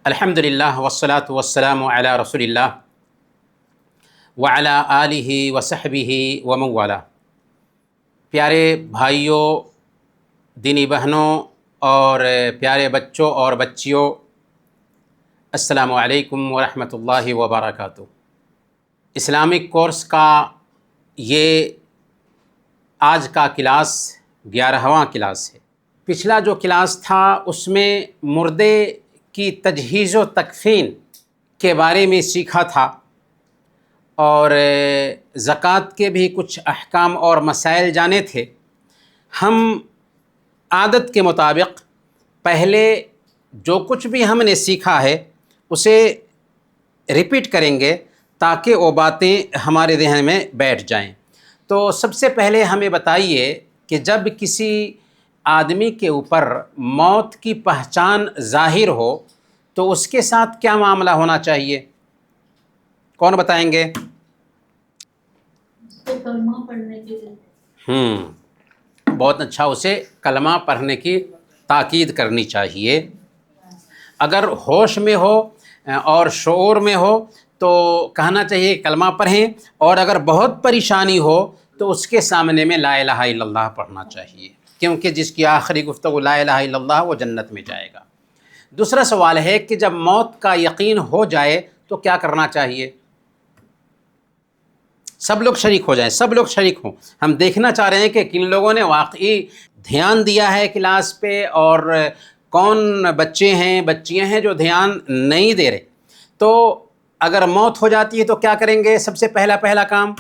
الحمدللہ والصلاۃ والسلام علی رسول اللہ وعلی آلہ وصحبہ ومن والہ۔ پیارے بھائیوں، دینی بہنوں اور پیارے بچوں اور بچیوں، السلام علیکم ورحمۃ اللہ وبرکاتہ۔ اسلامک کورس کا یہ آج کا کلاس 11واں کلاس ہے۔ پچھلا جو کلاس تھا اس میں مردے کی تجہیز و تکفین کے بارے میں سیکھا تھا، اور زکوٰۃ کے بھی کچھ احکام اور مسائل جانے تھے۔ ہم عادت کے مطابق پہلے جو کچھ بھی ہم نے سیکھا ہے اسے ریپیٹ کریں گے تاکہ وہ باتیں ہمارے ذہن میں بیٹھ جائیں۔ تو سب سے پہلے ہمیں بتائیے کہ جب کسی آدمی کے اوپر موت کی پہچان ظاہر ہو تو اس کے ساتھ کیا معاملہ ہونا چاہیے؟ کون بتائیں گے؟ کلمہ پڑھنے کے لیے بہت اچھا، اسے کلمہ پڑھنے کی تاکید کرنی چاہیے۔ اگر ہوش میں ہو اور شعور میں ہو تو کہنا چاہیے کلمہ پڑھیں، اور اگر بہت پریشانی ہو تو اس کے سامنے میں لا الہ الا اللہ پڑھنا چاہیے، کیونکہ جس کی آخری گفتگو لا الہ الا اللہ وہ جنت میں جائے گا۔ دوسرا سوال ہے کہ جب موت کا یقین ہو جائے تو کیا کرنا چاہیے؟ سب لوگ شریک ہو جائیں، سب لوگ شریک ہوں۔ ہم دیکھنا چاہ رہے ہیں کہ کن لوگوں نے واقعی دھیان دیا ہے کلاس پہ، اور کون بچے ہیں بچیاں ہیں جو دھیان نہیں دے رہے۔ تو اگر موت ہو جاتی ہے تو کیا کریں گے؟ سب سے پہلا کام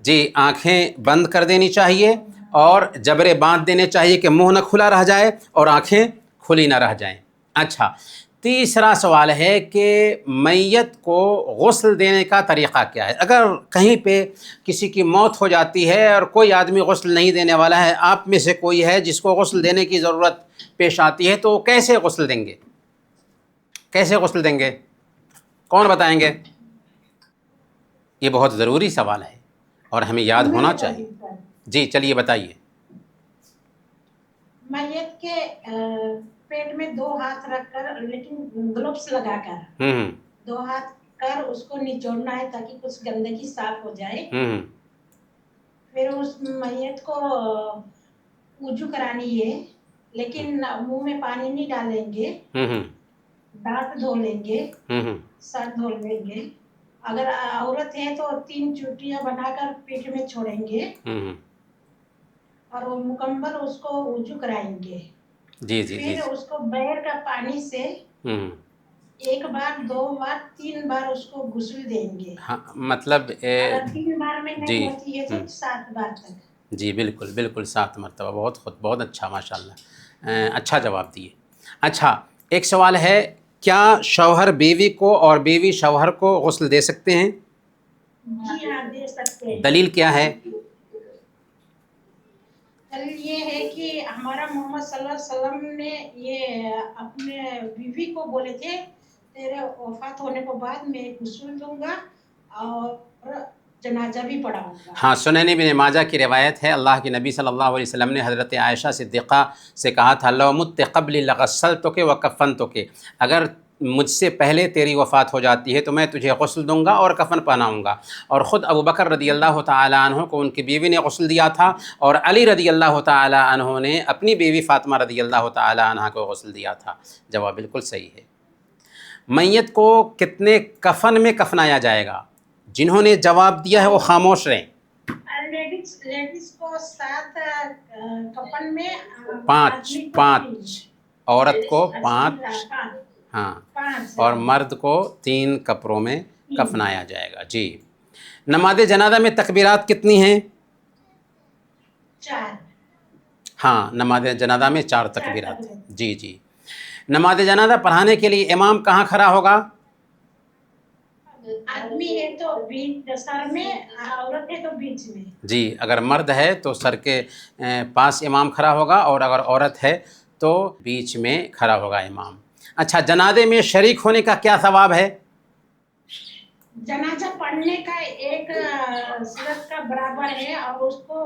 جی آنکھیں بند کر دینی چاہیے، اور جبرے باندھ دینے چاہیے کہ منہ نہ کھلا رہ جائے اور آنکھیں کھلی نہ رہ جائیں۔ اچھا، تیسرا سوال ہے کہ میت کو غسل دینے کا طریقہ کیا ہے؟ اگر کہیں پہ کسی کی موت ہو جاتی ہے اور کوئی آدمی غسل نہیں دینے والا ہے، آپ میں سے کوئی ہے جس کو غسل دینے کی ضرورت پیش آتی ہے، تو کیسے غسل دیں گے؟ کیسے غسل دیں گے؟ کون بتائیں گے؟ یہ بہت ضروری سوال ہے اور ہمیں یاد ہونا چاہیے۔ جی چلیے بتائیے۔ میت کے پیٹ میں 2 ہاتھ رکھ کر، لیکن گلوبس لگا کر 2 ہاتھ کر اس کو نچوڑنا ہے تاکہ کچھ گندگی صاف ہو جائے۔ پھر اس میت کو وضو کرانی ہے، لیکن منہ میں پانی نہیں ڈالیں گے، دانت دھو لیں گے، سر دھو لیں گے۔ اگر عورت ہے تو 3 چوٹیاں بنا کر پیٹ میں چھوڑیں گے، اور وہ مکمل اس کو وضو کرائیں گے۔ جی پھر اس کو بیر کا پانی سے 1 بار 2 بار 3 بار اس کو غسل دیں گے۔ مطلب اگر 3 بار میں نہیں ہوتی ہے تو 7 بار تک۔ جی بالکل 7 مرتبہ۔ بہت اچھا، ماشاءاللہ، اچھا جواب دیے۔ اچھا، ایک سوال ہے، کیا شوہر بیوی کو اور بیوی شوہر کو غسل دے سکتے ہیں؟ جی ہاں، دے سکتے ہیں۔ دلیل کیا ہے؟ دلیل یہ ہے کہ ہمارا محمد صلی اللہ علیہ وسلم نے یہ اپنے بیوی کو بولے تھے، تیرے وفات ہونے کے بعد میں غسل دوں گا اور جنازہ بھی پڑھاؤں گا۔ ہاں، سنن ابن ماجہ کی روایت ہے، اللہ کے نبی صلی اللہ علیہ وسلم نے حضرت عائشہ صدیقہ سے کہا تھا، لو مت قبل لغسلتک وکفنتک، اگر مجھ سے پہلے تیری وفات ہو جاتی ہے تو میں تجھے غسل دوں گا اور کفن پہناؤں گا۔ اور خود ابو بکر رضی اللہ تعالیٰ عنہ کو ان کی بیوی نے غسل دیا تھا، اور علی رضی اللہ تعالیٰ عنہ نے اپنی بیوی فاطمہ رضی اللہ تعالیٰ عنہ کو غسل دیا تھا۔ جواب بالکل صحیح ہے۔ میت کو کتنے کفن میں کفنایا جائے گا؟ جنہوں نے جواب دیا ہے وہ خاموش رہیں۔ لیڈیز کو 7 کفن میں، 5 عورت کو 5، ہاں، اور مرد کو 3 کپڑوں میں کفنایا جائے گا۔ جی، نماز جنازہ میں تکبیرات کتنی ہیں؟ 4۔ ہاں، نماز جنازہ میں 4 تکبیرات ہیں۔ جی، نماز جنازہ پڑھانے کے لیے امام کہاں کھڑا ہوگا؟ آدمی ہے تو بیچ سر میں، عورت ہے تو بیچ میں۔ جی، اگر مرد ہے تو سر کے پاس امام کھڑا ہوگا، اور اگر عورت ہے تو بیچ میں کھڑا ہوگا امام۔ اچھا، جنازے میں شریک ہونے کا کیا ثواب ہے؟ جنازہ پڑھنے کا 1 سورت کا برابر ہے، اور اس کو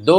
2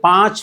5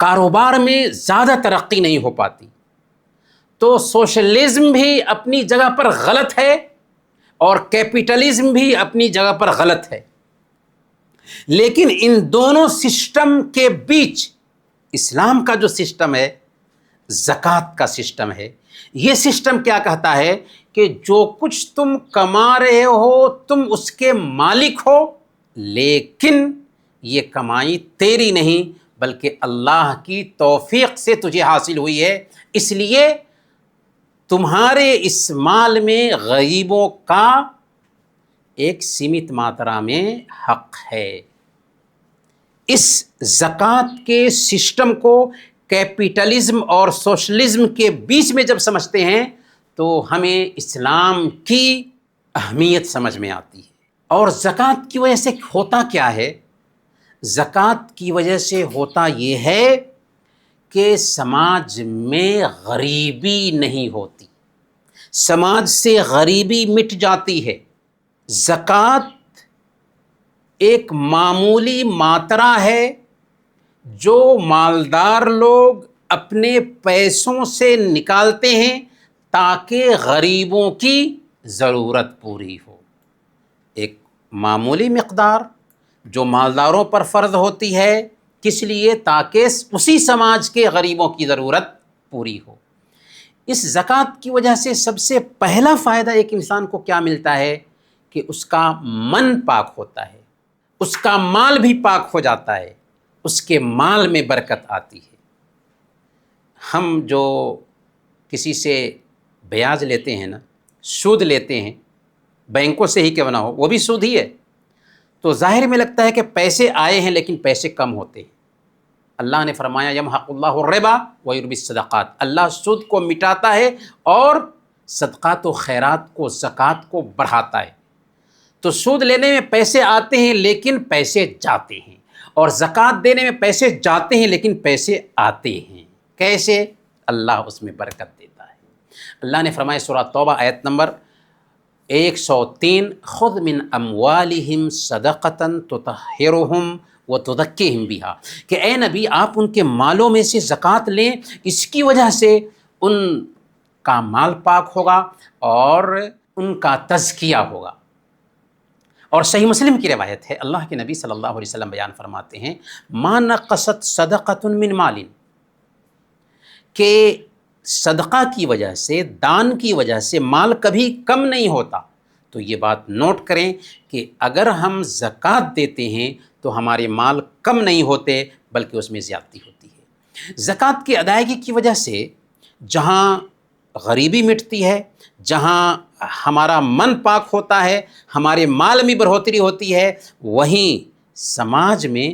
کاروبار میں زیادہ ترقی نہیں ہو پاتی، تو سوشلزم بھی اپنی جگہ پر غلط ہے اور کیپٹلزم بھی اپنی جگہ پر غلط ہے، لیکن ان دونوں سسٹم کے بیچ اسلام کا جو سسٹم ہے، زکوٰۃ کا سسٹم ہے، یہ سسٹم کیا کہتا ہے کہ جو کچھ تم کما رہے ہو تم اس کے مالک ہو، لیکن یہ کمائی تیری نہیں بلکہ اللہ کی توفیق سے تجھے حاصل ہوئی ہے، اس لیے تمہارے اس مال میں غریبوں کا ایک سیمت ماترا میں حق ہے۔ اس زکوٰۃ کے سسٹم کو کیپٹلزم اور سوشلزم کے بیچ میں جب سمجھتے ہیں تو ہمیں اسلام کی اہمیت سمجھ میں آتی ہے۔ اور زکوٰۃ کی وجہ سے ہوتا کیا ہے؟ زکوٰۃ کی وجہ سے ہوتا یہ ہے کہ سماج میں غریبی نہیں ہوتی، سماج سے غریبی مٹ جاتی ہے۔ زکوٰۃ ایک معمولی ماترا ہے جو مالدار لوگ اپنے پیسوں سے نکالتے ہیں تاکہ غریبوں کی ضرورت پوری ہو۔ ایک معمولی مقدار جو مالداروں پر فرض ہوتی ہے، کس لیے؟ تاکہ اسی سماج کے غریبوں کی ضرورت پوری ہو۔ اس زکوٰۃ کی وجہ سے سب سے پہلا فائدہ ایک انسان کو کیا ملتا ہے کہ اس کا من پاک ہوتا ہے، اس کا مال بھی پاک ہو جاتا ہے، اس کے مال میں برکت آتی ہے۔ ہم جو کسی سے بیاج لیتے ہیں نا، سود لیتے ہیں، بینکوں سے ہی کیوں نہ ہو، وہ بھی سود ہی ہے، تو ظاہر میں لگتا ہے کہ پیسے آئے ہیں لیکن پیسے کم ہوتے ہیں۔ اللہ نے فرمایا یمحق اللہ الربا ویربی الصدقات، اللہ سود کو مٹاتا ہے اور صدقات و خیرات کو، زکوٰۃ کو بڑھاتا ہے۔ تو سود لینے میں پیسے آتے ہیں لیکن پیسے جاتے ہیں، اور زکوٰۃ دینے میں پیسے جاتے ہیں لیکن پیسے آتے ہیں۔ کیسے؟ اللہ اس میں برکت دیتا ہے۔ اللہ نے فرمایا سورہ توبہ آیت نمبر 103، خذ من اموالہم صدقۃ تطہرہم وتزکیہم بہا، کہ اے نبی آپ ان کے مالوں میں سے زکوٰۃ لیں، اس کی وجہ سے ان کا مال پاک ہوگا اور ان کا تزکیہ ہوگا۔ اور صحیح مسلم کی روایت ہے، اللہ کے نبی صلی اللہ علیہ وسلم بیان فرماتے ہیں ما نقصت صدقۃ من مال، کہ صدقہ کی وجہ سے، دان کی وجہ سے مال کبھی کم نہیں ہوتا۔ تو یہ بات نوٹ کریں کہ اگر ہم زکوٰۃ دیتے ہیں تو ہمارے مال کم نہیں ہوتے بلکہ اس میں زیادتی ہوتی ہے۔ زکوٰۃ کی ادائیگی کی وجہ سے جہاں غریبی مٹتی ہے، جہاں ہمارا من پاک ہوتا ہے، ہمارے مال میں بڑھوتری ہوتی ہے، وہیں سماج میں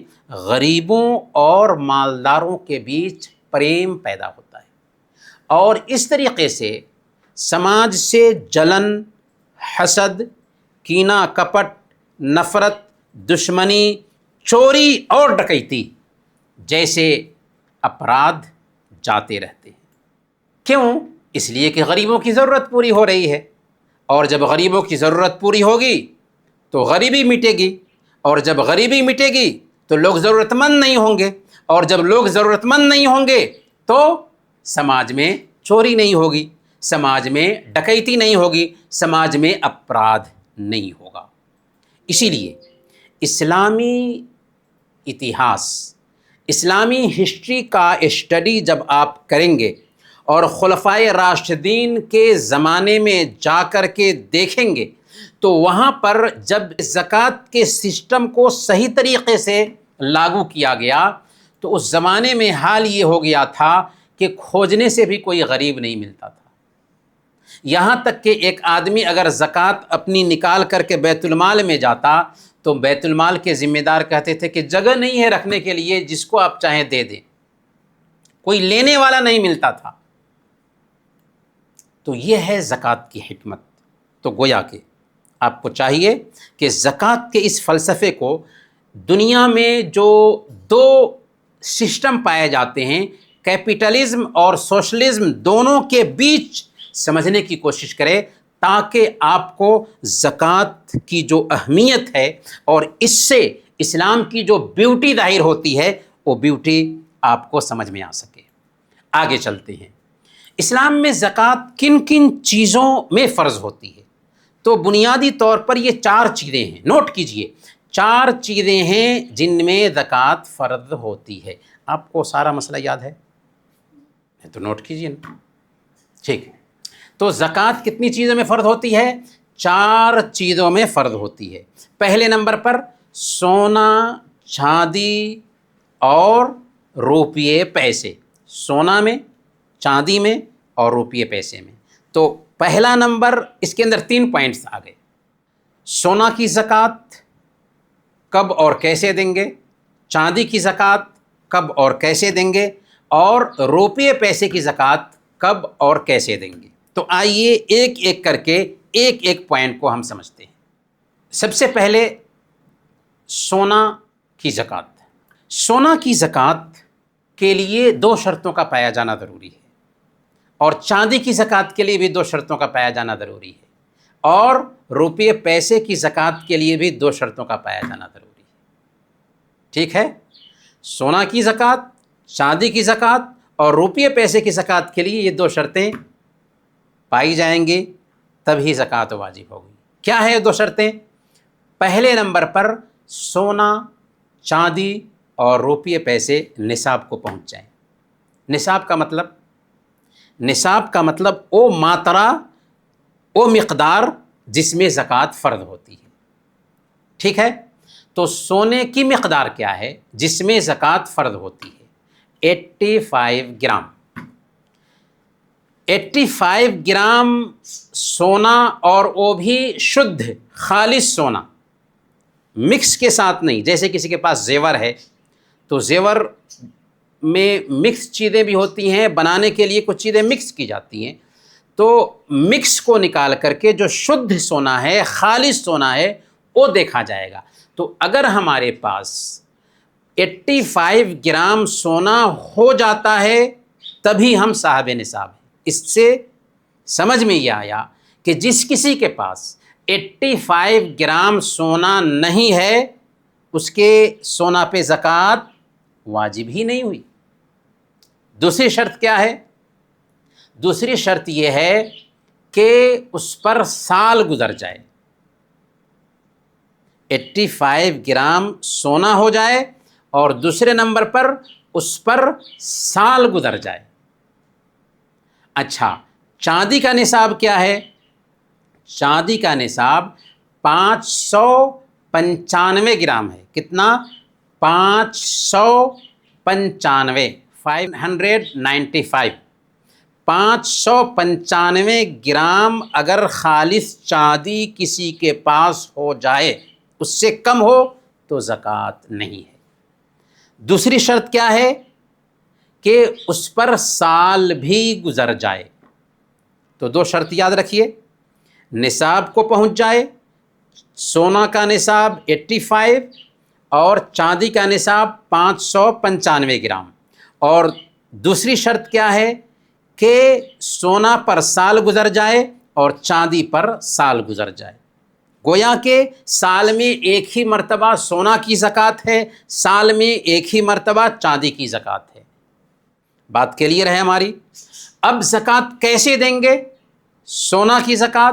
غریبوں اور مالداروں کے بیچ پریم پیدا ہوتا ہے، اور اس طریقے سے سماج سے جلن، حسد، کینہ کپٹ، نفرت، دشمنی، چوری اور ڈکیتی جیسے اپرادھ جاتے رہتے ہیں۔ کیوں؟ اس لیے کہ غریبوں کی ضرورت پوری ہو رہی ہے، اور جب غریبوں کی ضرورت پوری ہوگی تو غریبی مٹے گی، اور جب غریبی مٹے گی تو لوگ ضرورت مند نہیں ہوں گے، اور جب لوگ ضرورت مند نہیں ہوں گے تو سماج میں چوری نہیں ہوگی، سماج میں ڈکیتی نہیں ہوگی، سماج میں اپرادھ نہیں ہوگا۔ اسی لیے اسلامی اتہاس، اسلامی ہسٹری کا اسٹڈی جب آپ کریں گے اور خلفائے راشدین کے زمانے میں جا کر کے دیکھیں گے تو وہاں پر جب زکوٰۃ کے سسٹم کو صحیح طریقے سے لاگو کیا گیا تو اس زمانے میں حال یہ ہو گیا تھا کہ کھوجنے سے بھی کوئی غریب نہیں ملتا تھا، یہاں تک کہ ایک آدمی اگر زکوٰۃ اپنی نکال کر کے بیت المال میں جاتا تو بیت المال کے ذمہ دار کہتے تھے کہ جگہ نہیں ہے رکھنے کے لیے، جس کو آپ چاہیں دے دیں، کوئی لینے والا نہیں ملتا تھا۔ تو یہ ہے زکوٰۃ کی حکمت۔ تو گویا کہ آپ کو چاہیے کہ زکوٰۃ کے اس فلسفے کو دنیا میں جو دو سسٹم پائے جاتے ہیں، کیپٹلزم اور سوشلزم، دونوں کے بیچ سمجھنے کی کوشش کرے تاکہ آپ کو زکوٰۃ کی جو اہمیت ہے اور اس سے اسلام کی جو بیوٹی ظاہر ہوتی ہے وہ بیوٹی آپ کو سمجھ میں آ سکے۔ آگے چلتے ہیں، اسلام میں زکوٰۃ کن کن چیزوں میں فرض ہوتی ہے؟ تو بنیادی طور پر یہ 4 چیزیں ہیں، نوٹ کیجئے، 4 چیزیں ہیں جن میں زکوٰۃ فرض ہوتی ہے۔ آپ کو سارا مسئلہ یاد ہے تو نوٹ کیجئے نا، ٹھیک۔ تو زکوٰۃ کتنی چیزوں میں فرض ہوتی ہے؟ 4 چیزوں میں فرض ہوتی ہے۔ پہلے نمبر پر سونا، چاندی اور روپیے پیسے، سونا میں، چاندی میں اور روپیے پیسے میں۔ تو پہلا نمبر، اس کے اندر 3 پوائنٹس آ گئے۔ سونا کی زکوٰۃ کب اور کیسے دیں گے، چاندی کی زکوٰۃ کب اور کیسے دیں گے، اور روپیے پیسے کی زکوٰۃ کب اور کیسے دیں گے۔ تو آئیے ایک ایک کر کے ایک پوائنٹ کو ہم سمجھتے ہیں۔ سب سے پہلے سونا کی زکوٰۃ۔ سونا کی زکوٰۃ کے لیے 2 شرطوں کا پایا جانا ضروری ہے، اور چاندی کی زکوٰۃ کے لیے بھی 2 شرطوں کا پایا جانا ضروری ہے، اور روپیے پیسے کی زکوٰۃ کے لیے بھی 2 شرطوں کا پایا جانا ضروری ہے۔ ٹھیک ہے، سونا کی زکوٰۃ، چاندی کی زکوٰۃ اور روپیے پیسے کی زکوٰۃ کے لیے یہ 2 شرطیں پائی جائیں گی، تبھی زکوٰۃ واجب ہوگی۔ کیا ہے یہ 2 شرطیں؟ پہلے نمبر پر سونا، چاندی اور روپیے پیسے نصاب کو پہنچ جائیں۔ نصاب کا مطلب، نصاب کا مطلب او ماترا، او مقدار جس میں زکوٰۃ فرض ہوتی ہے۔ ٹھیک ہے، تو سونے کی مقدار کیا ہے جس میں زکوٰۃ فرض ہوتی ہے؟ 85 گرام۔ 85 گرام سونا، اور وہ بھی شدھ خالص سونا، مکس کے ساتھ نہیں۔ جیسے کسی کے پاس زیور ہے تو زیور میں مکس چیزیں بھی ہوتی ہیں، بنانے کے لیے کچھ چیزیں مکس کی جاتی ہیں، تو مکس کو نکال کر کے جو شدھ سونا ہے، خالص سونا ہے، وہ دیکھا جائے گا۔ تو اگر ہمارے پاس 85 گرام سونا ہو جاتا ہے تبھی ہم صاحب نصاب ہیں۔ اس سے سمجھ میں یہ آیا کہ جس کسی کے پاس 85 گرام سونا نہیں ہے، اس کے سونا پہ زکوٰۃ واجب ہی نہیں ہوئی۔ دوسری شرط کیا ہے؟ دوسری شرط یہ ہے کہ اس پر سال گزر جائے۔ 85 گرام سونا ہو جائے اور دوسرے نمبر پر اس پر سال گزر جائے۔ اچھا، چاندی کا نصاب کیا ہے؟ چاندی کا نصاب 595 گرام ہے۔ کتنا؟ 595، 595۔ 595 گرام اگر خالص چاندی کسی کے پاس ہو جائے، اس سے کم ہو تو زکوٰۃ نہیں ہے۔ دوسری شرط کیا ہے؟ کہ اس پر سال بھی گزر جائے۔ تو 2 شرط یاد رکھیے، نصاب کو پہنچ جائے، سونا کا نصاب 85 اور چاندی کا نصاب 595 گرام، اور دوسری شرط کیا ہے کہ سونا پر سال گزر جائے اور چاندی پر سال گزر جائے۔ گویا کہ سال میں ایک ہی مرتبہ سونا کی زکوٰۃ ہے، سال میں ایک ہی مرتبہ چاندی کی زکوٰۃ ہے۔ بات کلیئر ہے ہماری؟ اب زکوٰۃ کیسے دیں گے؟ سونا کی زکوٰۃ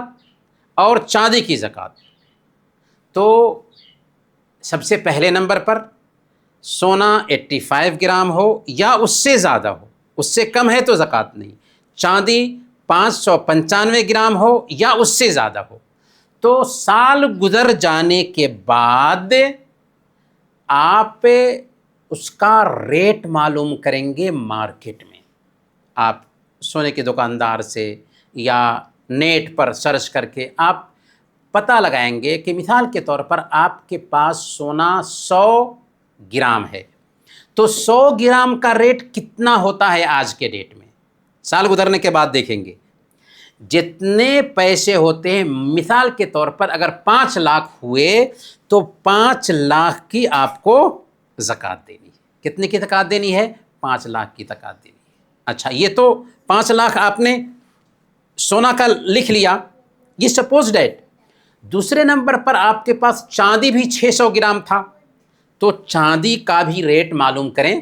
اور چاندی کی زکوٰۃ۔ تو سب سے پہلے نمبر پر سونا 85 گرام ہو یا اس سے زیادہ ہو، اس سے کم ہے تو زکوٰۃ نہیں۔ چاندی 595 گرام ہو یا اس سے زیادہ ہو۔ تو سال گزر جانے کے بعد آپ اس کا ریٹ معلوم کریں گے مارکیٹ میں۔ آپ سونے کے دکاندار سے یا نیٹ پر سرچ کر کے آپ پتہ لگائیں گے کہ مثال کے طور پر آپ کے پاس سونا 100 گرام ہے، تو 100 گرام کا ریٹ کتنا ہوتا ہے آج کے ڈیٹ میں؟ سال گزرنے کے بعد دیکھیں گے جتنے پیسے ہوتے ہیں۔ مثال کے طور پر اگر 5 لاکھ ہوئے تو 5 لاکھ کی آپ کو زکوٰۃ دینی ہے۔ کتنے کی زکوٰۃ دینی ہے؟ 5 لاکھ کی زکوٰۃ دینی ہے۔ اچھا، یہ تو 5 لاکھ آپ نے سونا کا لکھ لیا، یہ سپوز ڈیٹ۔ دوسرے نمبر پر آپ کے پاس چاندی بھی 600 گرام تھا، تو چاندی کا بھی ریٹ معلوم کریں۔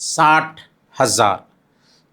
60,000,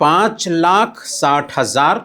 5,60,000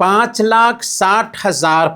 5,60,000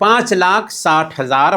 5,60,000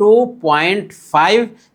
2.5,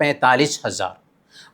45,000,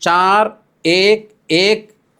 4, 1, 1,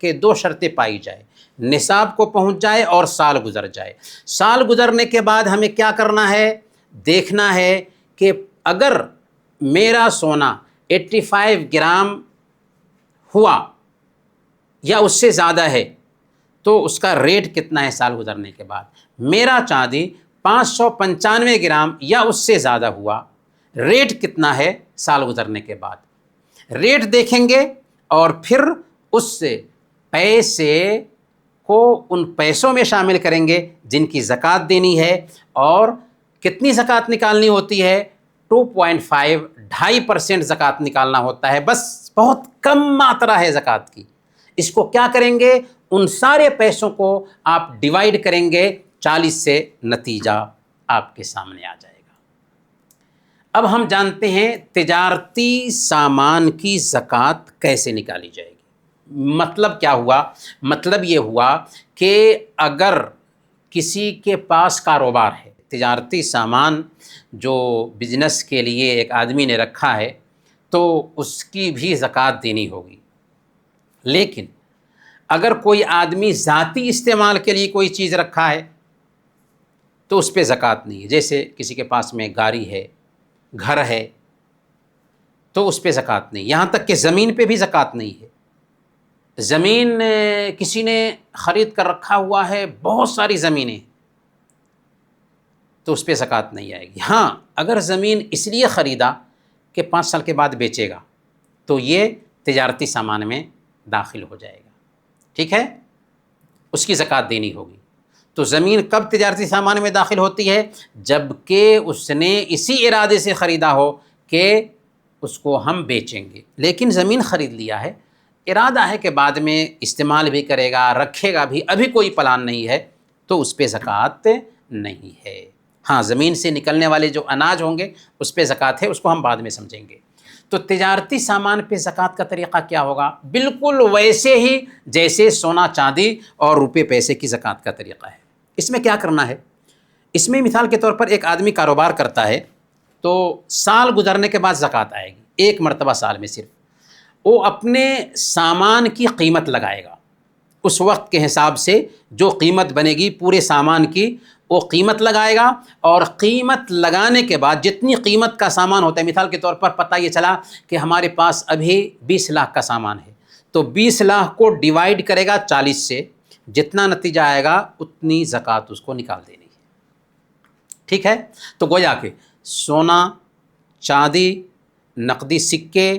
کہ 2 شرطیں پائی جائے، نصاب کو پہنچ جائے اور سال گزر جائے۔ سال گزرنے کے بعد ہمیں کیا کرنا ہے؟ دیکھنا ہے کہ اگر میرا سونا 85 گرام ہوا یا اس سے زیادہ ہے تو اس کا ریٹ کتنا ہے سال گزرنے کے بعد۔ میرا چاندی 595 گرام یا اس سے زیادہ ہوا، ریٹ کتنا ہے سال گزرنے کے بعد۔ ریٹ دیکھیں گے اور پھر اس سے پیسے کو ان پیسوں میں شامل کریں گے جن کی زکوٰۃ دینی ہے، اور کتنی زکوٰۃ نکالنی ہوتی ہے؟ 2.5 2.5% زکوٰۃ نکالنا ہوتا ہے، بس بہت کم ماترا ہے زکوٰۃ کی۔ اس کو کیا کریں گے؟ ان سارے پیسوں کو آپ ڈیوائیڈ کریں گے 40 سے، نتیجہ آپ کے سامنے آ جائے گا۔ اب ہم جانتے ہیں تجارتی سامان کی زکوٰۃ کیسے نکالی جائے گی۔ مطلب کیا ہوا؟ مطلب یہ ہوا کہ اگر کسی کے پاس کاروبار ہے، تجارتی سامان جو بزنس کے لیے ایک آدمی نے رکھا ہے، تو اس کی بھی زکوٰۃ دینی ہوگی۔ لیکن اگر کوئی آدمی ذاتی استعمال کے لیے کوئی چیز رکھا ہے تو اس پہ زکوٰۃ نہیں ہے۔ جیسے کسی کے پاس میں گاڑی ہے، گھر ہے، تو اس پہ زکوٰۃ نہیں۔ یہاں تک کہ زمین پہ بھی زکوٰۃ نہیں ہے۔ زمین کسی نے خرید کر رکھا ہوا ہے، بہت ساری زمینیں، تو اس پہ زکوٰۃ نہیں آئے گی۔ ہاں، اگر زمین اس لیے خریدا کہ 5 سال کے بعد بیچے گا تو یہ تجارتی سامان میں داخل ہو جائے گا، ٹھیک ہے، اس کی زکوٰۃ دینی ہوگی۔ تو زمین کب تجارتی سامان میں داخل ہوتی ہے؟ جب کہ اس نے اسی ارادے سے خریدا ہو کہ اس کو ہم بیچیں گے، لیکن زمین خرید لیا ہے، ارادہ ہے کہ بعد میں استعمال بھی کرے گا، رکھے گا بھی، ابھی کوئی پلان نہیں ہے، تو اس پہ زکوٰۃ نہیں ہے۔ ہاں، زمین سے نکلنے والے جو اناج ہوں گے اس پہ زکوٰۃ ہے، اس کو ہم بعد میں سمجھیں گے۔ تو تجارتی سامان پہ زکوٰۃ کا طریقہ کیا ہوگا؟ بالکل ویسے ہی جیسے سونا چاندی اور روپے پیسے کی زکوٰۃ کا طریقہ ہے۔ اس میں کیا کرنا ہے؟ اس میں مثال کے طور پر ایک آدمی کاروبار کرتا ہے تو سال گزرنے کے بعد زکوٰۃ آئے گی، ایک مرتبہ سال میں صرف۔ وہ اپنے سامان کی قیمت لگائے گا، اس وقت کے حساب سے جو قیمت بنے گی پورے سامان کی، وہ قیمت لگائے گا، اور قیمت لگانے کے بعد جتنی قیمت کا سامان ہوتا ہے، مثال کے طور پر پتہ یہ چلا کہ ہمارے پاس ابھی 20 لاکھ کا سامان ہے، تو 20 لاکھ کو ڈیوائیڈ کرے گا 40 سے، جتنا نتیجہ آئے گا اتنی زکوٰۃ اس کو نکال دینی ہے، ٹھیک ہے۔ تو گویا کہ سونا، چاندی، نقدی سکے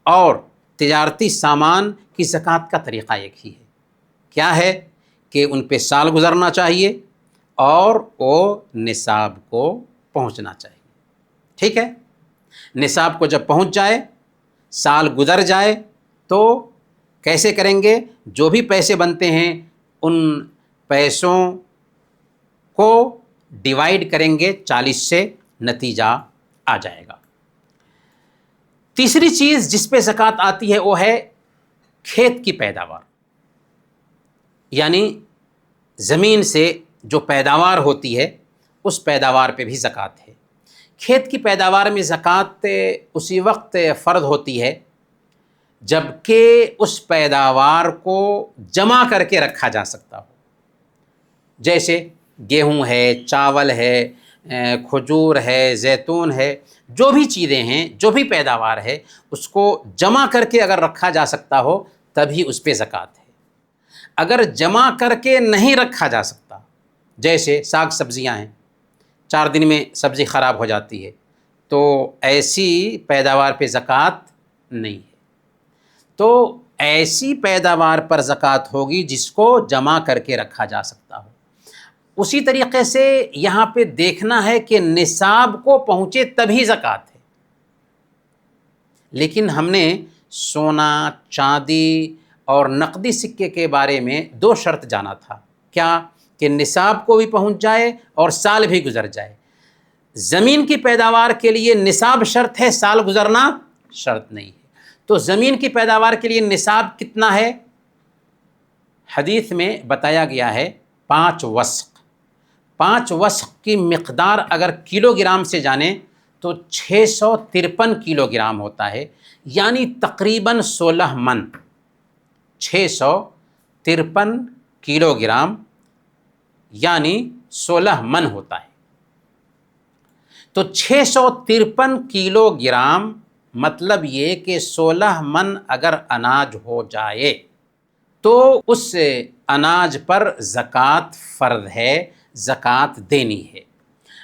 اور تجارتی سامان کی زکوٰۃ کا طریقہ ایک ہی ہے۔ کیا ہے؟ کہ ان پہ سال گزرنا چاہیے اور وہ نصاب کو پہنچنا چاہیے، ٹھیک ہے۔ نصاب کو جب پہنچ جائے، سال گزر جائے، تو کیسے کریں گے؟ جو بھی پیسے بنتے ہیں ان پیسوں کو ڈیوائیڈ کریں گے 40 سے، نتیجہ آ جائے گا۔ تیسری چیز جس پہ زکوٰۃ آتی ہے وہ ہے کھیت کی پیداوار، یعنی زمین سے جو پیداوار ہوتی ہے اس پیداوار پہ بھی زکوٰۃ ہے۔ کھیت کی پیداوار میں زکوٰۃ اسی وقت فرض ہوتی ہے جب کہ اس پیداوار کو جمع کر کے رکھا جا سکتا ہو، جیسے گیہوں ہے، چاول ہے، کھجور ہے، زیتون ہے، جو بھی چیزیں ہیں، جو بھی پیداوار ہے، اس کو جمع کر کے اگر رکھا جا سکتا ہو تبھی اس پہ زکوٰۃ ہے۔ اگر جمع کر کے نہیں رکھا جا سکتا، جیسے ساگ سبزیاں ہیں، 4 دن میں سبزی خراب ہو جاتی ہے، تو ایسی پیداوار پہ زکوٰۃ نہیں ہے۔ تو ایسی پیداوار پر زکوٰۃ ہوگی جس کو جمع کر کے رکھا جا سکتا ہو۔ اسی طریقے سے یہاں پہ دیکھنا ہے کہ نصاب کو پہنچے تبھی زکوٰۃ ہے۔ لیکن ہم نے سونا، چاندی اور نقدی سکے کے بارے میں 2 شرط جانا تھا، کیا؟ کہ نصاب کو بھی پہنچ جائے اور سال بھی گزر جائے۔ زمین کی پیداوار کے لیے نصاب شرط ہے، سال گزرنا شرط نہیں ہے۔ تو زمین کی پیداوار کے لیے نصاب کتنا ہے؟ حدیث میں بتایا گیا ہے 5 وسق۔ 5 وسق کی مقدار اگر کلو گرام سے جانیں تو 653 کلو گرام ہوتا ہے، یعنی تقریباً 16 من۔ 653 53 کلو گرام یعنی 16 من ہوتا ہے۔ تو 653 کلو گرام مطلب یہ کہ 16 من اگر اناج ہو جائے تو اس اناج پر زکوٰۃ فرض ہے، زکوٰۃ دینی ہے۔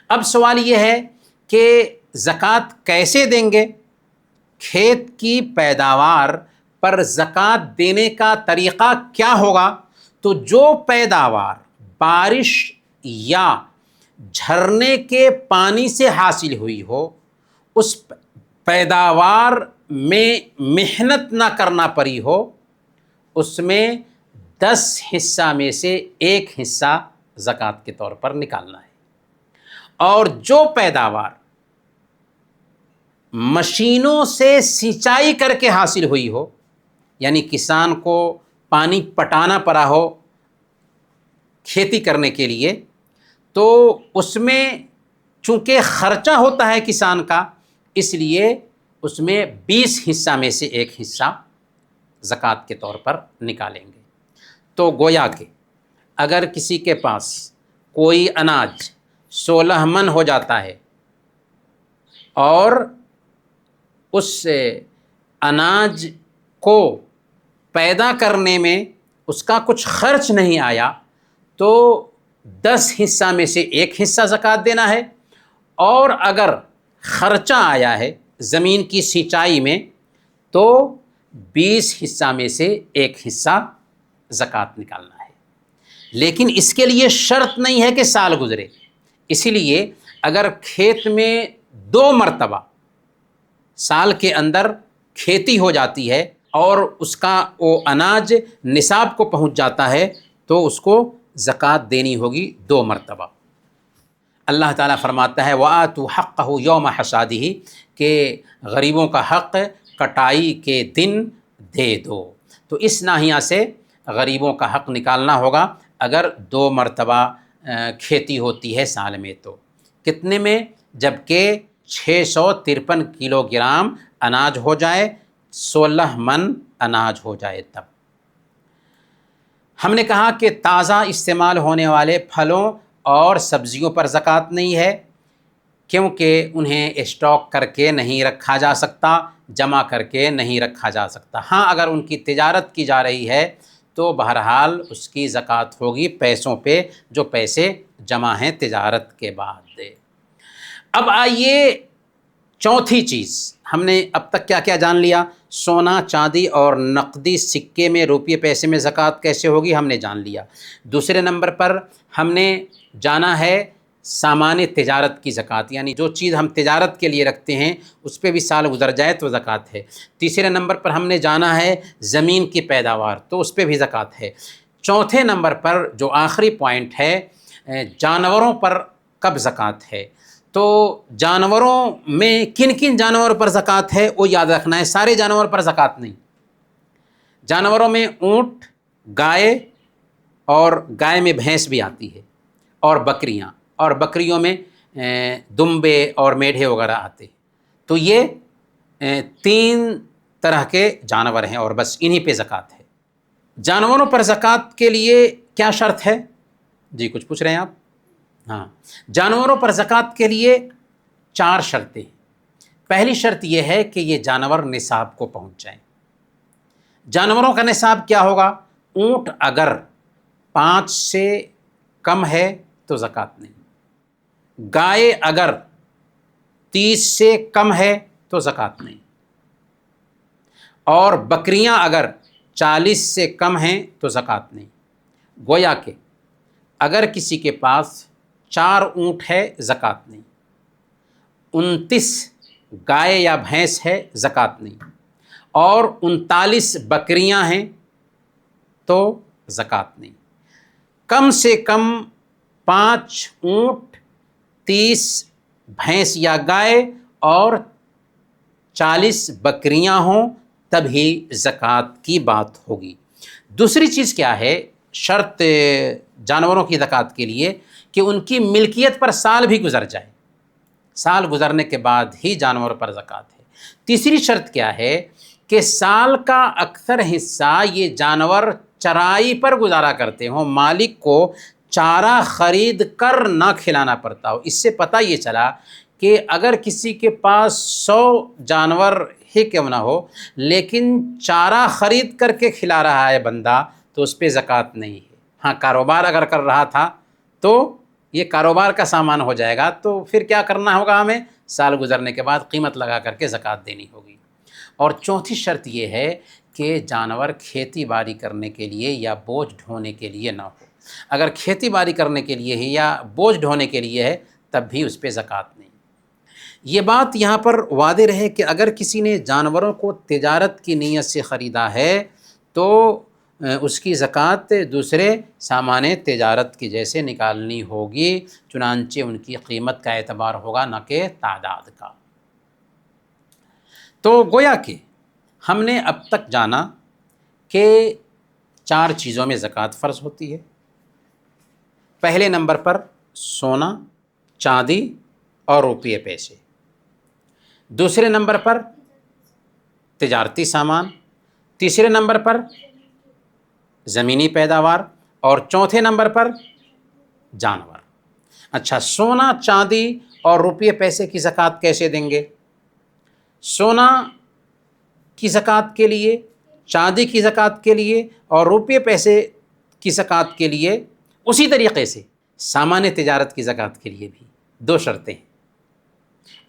اب سوال یہ ہے کہ زکوٰۃ کیسے دیں گے؟ کھیت کی پیداوار پر زکوٰۃ دینے کا طریقہ کیا ہوگا؟ تو جو پیداوار بارش یا جھرنے کے پانی سے حاصل ہوئی ہو، اس پیداوار میں محنت نہ کرنا پڑی ہو، اس میں 10 حصہ میں سے 1 حصہ زکوٰۃ کے طور پر نکالنا ہے۔ اور جو پیداوار مشینوں سے سینچائی کر کے حاصل ہوئی ہو، یعنی کسان کو پانی پٹانا پڑا ہو کھیتی کرنے کے لیے، تو اس میں چونکہ خرچہ ہوتا ہے کسان کا، اس لیے اس میں 20 حصہ میں سے 1 حصہ زکوٰۃ کے طور پر نکالیں گے۔ تو گویا کہ اگر کسی کے پاس کوئی اناج 16 من ہو جاتا ہے اور اس اناج کو پیدا کرنے میں اس کا کچھ خرچ نہیں آیا تو 10 حصہ میں سے 1 حصہ زکوٰۃ دینا ہے، اور اگر خرچہ آیا ہے زمین کی سینچائی میں تو 20 حصہ میں سے 1 حصہ زکوٰۃ نکالنا ہے۔ لیکن اس کے لیے شرط نہیں ہے کہ سال گزرے، اسی لیے اگر کھیت میں 2 مرتبہ سال کے اندر کھیتی ہو جاتی ہے اور اس کا وہ اناج نصاب کو پہنچ جاتا ہے تو اس کو زکوٰۃ دینی ہوگی 2 مرتبہ۔ اللہ تعالیٰ فرماتا ہے وَآتُوا حَقَّهُ يَوْمَ حَصَادِهِ کہ غریبوں کا حق کٹائی کے دن دے دو۔ تو اس ناحیہ سے غریبوں کا حق نکالنا ہوگا اگر 2 مرتبہ کھیتی ہوتی ہے سال میں، تو کتنے میں؟ جبکہ 653 کلو گرام اناج ہو جائے، 16 من اناج ہو جائے تب۔ ہم نے کہا کہ تازہ استعمال ہونے والے پھلوں اور سبزیوں پر زکوٰۃ نہیں ہے، کیونکہ انہیں اسٹاک کر کے نہیں رکھا جا سکتا، جمع کر کے نہیں رکھا جا سکتا۔ ہاں اگر ان کی تجارت کی جا رہی ہے تو بہرحال اس کی زکوٰۃ ہوگی پیسوں پہ، جو پیسے جمع ہیں تجارت کے بعد۔ اب آئیے چوتھی چیز، ہم نے اب تک کیا کیا جان لیا؟ سونا چاندی اور نقدی سکے میں، روپیے پیسے میں زکوٰۃ کیسے ہوگی ہم نے جان لیا۔ دوسرے نمبر پر ہم نے جانا ہے سامان تجارت کی زکوٰۃ، یعنی جو چیز ہم تجارت کے لیے رکھتے ہیں اس پہ بھی سال گزر جائے تو زکوٰۃ ہے۔ تیسرے نمبر پر ہم نے جانا ہے زمین کی پیداوار، تو اس پہ بھی زکوٰۃ ہے۔ چوتھے نمبر پر جو آخری پوائنٹ ہے، جانوروں پر کب زکوٰۃ ہے۔ تو جانوروں میں کن کن جانوروں پر زکوٰۃ ہے وہ یاد رکھنا ہے، سارے جانوروں پر زکوٰۃ نہیں۔ جانوروں میں اونٹ، گائے، اور گائے میں بھینس بھی آتی ہے، اور بکریاں، اور بکریوں میں دمبے اور میڈھے وغیرہ آتے ہیں۔ تو یہ 3 طرح کے جانور ہیں اور بس انہی پہ زکوٰۃ ہے۔ جانوروں پر زکوٰۃ کے لیے کیا شرط ہے؟ جی کچھ پوچھ رہے ہیں آپ؟ ہاں، جانوروں پر زکوٰۃ کے لیے 4 شرطیں ہیں۔ پہلی شرط یہ ہے کہ یہ جانور نصاب کو پہنچ جائیں۔ جانوروں کا نصاب کیا ہوگا؟ اونٹ اگر 5 سے کم ہے تو زکوٰۃ نہیں، گائے اگر 30 سے کم ہے تو زکوٰۃ نہیں، اور بکریاں اگر 40 سے کم ہیں تو زکوٰۃ نہیں۔ گویا کہ اگر کسی کے پاس 4 اونٹ ہے زکوٰۃ نہیں، 29 گائے یا بھینس ہے زکوٰۃ نہیں، اور 39 بکریاں ہیں تو زکوٰۃ نہیں۔ کم سے کم 5 اونٹ، 30 بھینس یا گائے اور 40 بکریاں ہوں تبھی زکوٰۃ کی بات ہوگی۔ دوسری چیز کیا ہے شرط جانوروں کی زکوٰۃ کے لیے؟ کہ ان کی ملکیت پر سال بھی گزر جائے، سال گزرنے کے بعد ہی جانور پر زکوٰۃ ہے۔ تیسری شرط کیا ہے کہ سال کا اکثر حصہ یہ جانور چرائی پر گزارا کرتے ہوں، مالک کو چارہ خرید کر نہ کھلانا پڑتا ہو۔ اس سے پتہ یہ چلا کہ اگر کسی کے پاس 100 جانور ہی کیوں نہ ہو لیکن چارہ خرید کر کے کھلا رہا ہے بندہ تو اس پہ زکوٰۃ نہیں ہے۔ ہاں، کاروبار اگر کر رہا تھا تو یہ کاروبار کا سامان ہو جائے گا، تو پھر کیا کرنا ہوگا، ہمیں سال گزرنے کے بعد قیمت لگا کر کے زکوٰۃ دینی ہوگی۔ اور چوتھی شرط یہ ہے کہ جانور کھیتی باڑی کرنے کے لیے یا بوجھ ڈھونے کے لیے نہ ہو۔ اگر کھیتی باڑی کرنے کے لیے ہے یا بوجھ ڈھونے کے لیے ہے تب بھی اس پہ زکوٰۃ نہیں۔ یہ بات یہاں پر واضح رہے کہ اگر کسی نے جانوروں کو تجارت کی نیت سے خریدا ہے تو اس کی زکوٰۃ دوسرے سامان تجارت کی جیسے نکالنی ہوگی، چنانچہ ان کی قیمت کا اعتبار ہوگا نہ کہ تعداد کا۔ تو گویا کہ ہم نے اب تک جانا کہ 4 چیزوں میں زکوٰۃ فرض ہوتی ہے۔ پہلے نمبر پر سونا، چاندی اور روپے پیسے، دوسرے نمبر پر تجارتی سامان، تیسرے نمبر پر زمینی پیداوار اور چوتھے نمبر پر جانور۔ اچھا، سونا، چاندی اور روپے پیسے کی زکوٰۃ کیسے دیں گے؟ سونا کی زکوٰۃ کے لیے، چاندی کی زکوٰۃ کے لیے اور روپے پیسے کی زکوٰۃ کے لیے اسی طریقے سے سامان تجارت کی زکوٰۃ کے لیے بھی 2 شرطیں ہیں۔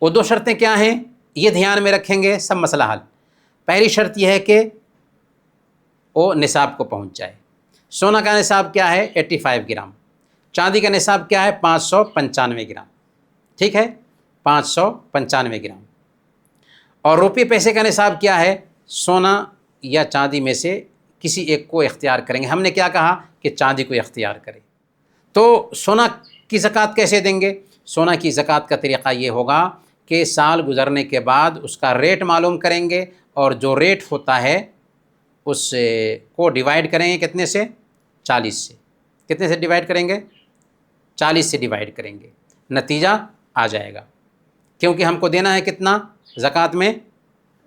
وہ 2 شرطیں کیا ہیں یہ دھیان میں رکھیں گے، سب مسئلہ حل۔ پہلی شرط یہ ہے کہ وہ نصاب کو پہنچ جائے۔ سونا کا نصاب کیا ہے؟ 85 گرام۔ چاندی کا نصاب کیا ہے؟ 595 گرام۔ ٹھیک ہے، 595 گرام۔ اور روپے پیسے کا نصاب کیا ہے؟ سونا یا چاندی میں سے کسی ایک کو اختیار کریں گے۔ ہم نے کیا کہا کہ چاندی کو اختیار کرے۔ تو سونا کی زکوٰۃ کیسے دیں گے؟ سونا کی زکوٰۃ کا طریقہ یہ ہوگا کہ سال گزرنے کے بعد اس کا ریٹ معلوم کریں گے اور جو ریٹ ہوتا ہے اس کو ڈیوائیڈ کریں گے کتنے سے؟ 40 سے۔ کتنے سے ڈیوائیڈ کریں گے؟ 40 سے ڈیوائیڈ کریں گے، نتیجہ آ جائے گا۔ کیونکہ ہم کو دینا ہے کتنا زکوٰۃ میں؟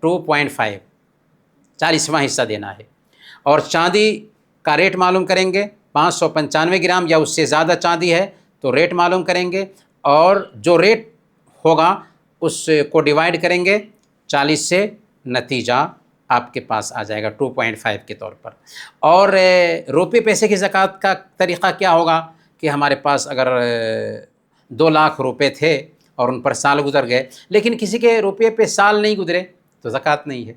2.5، 40واں حصہ دینا ہے۔ اور چاندی کا ریٹ معلوم کریں گے، 595 گرام یا اس سے زیادہ چاندی ہے تو ریٹ معلوم کریں گے اور جو ریٹ ہوگا اس کو ڈیوائیڈ کریں گے 40 سے، نتیجہ آپ کے پاس آ جائے گا 2.5 کے طور پر۔ اور روپے پیسے کی زکوٰۃ کا طریقہ کیا ہوگا کہ ہمارے پاس اگر 2 لاکھ روپے تھے اور ان پر سال گزر گئے لیکن کسی کے روپے پہ سال نہیں گزرے تو زکوٰۃ نہیں ہے،